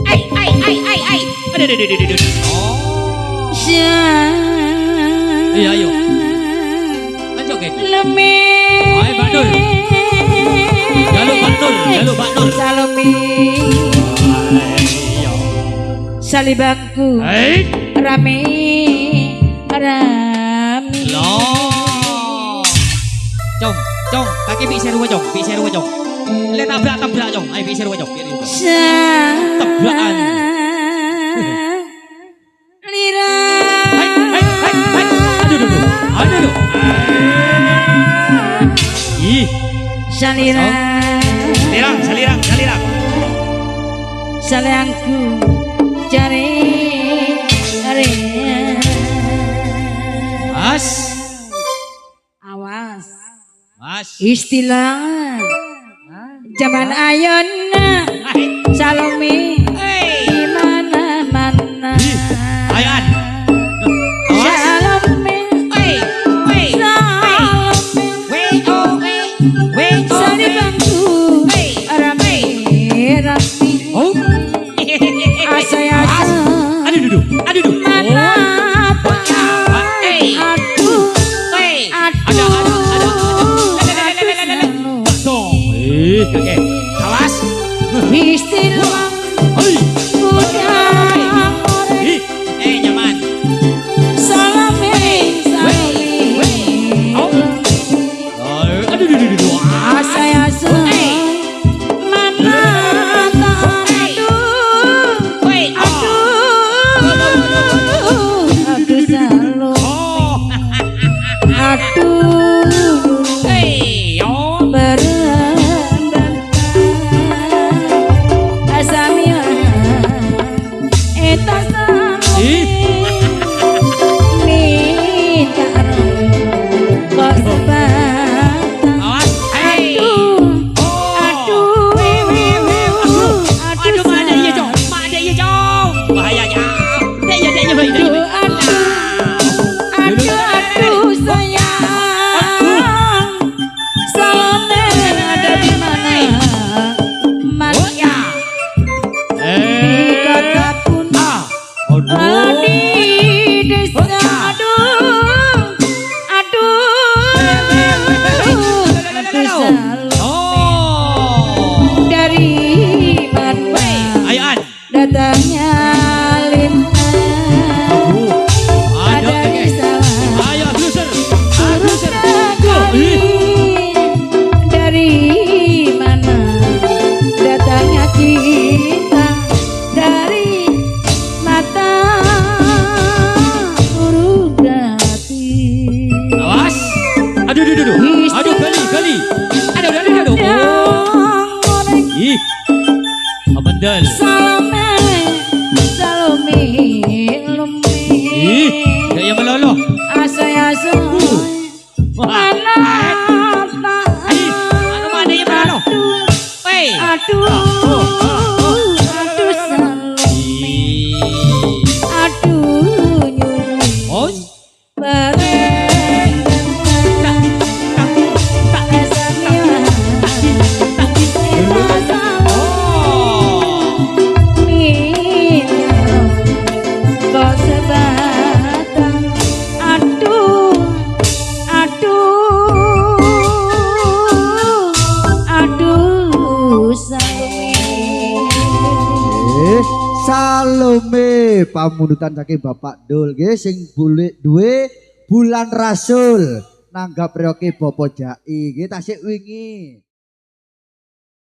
Ai. Aduh. Oh. Iya, ayo. Lanjut ke. Hai, Mbak Nur. Jaluk Mbak Nur. Salome. Salibaku. Hai. Rame. Loh. Cong, kaki bi seru cong. Le tabrak cong. Ayo bi seru cong. Tabrakan. Lira. Hai. Aduh. Ih. Salira. Salirang. Sayangku cari. Awas. Istilah zaman ayana Salome di mana-mana. Ayan. Salome. Salibaku rame. Oh. Asaya. Aduh. Mana? Kakek, awas. Istilah nyaman. Salome. Aduh. Asaya mana? Aduh Salome. Dari mana datangnya lintang ada di salah. Ayo bluser. Dari mana datangnya cinta dari mata burung hati. Awas. Aduh. Gali. Aduh. Ih. Abandal. Salome. Ih, gaya meloloh. Asaya. Mana? Mana yang meloloh? Aduh Salome. Aduh nyuri. Oh. Salome pamundutan saking Bapak Dul nggih sing duwe bulan rasul nanggap reoke Bapak Jai nggih tasik wingi.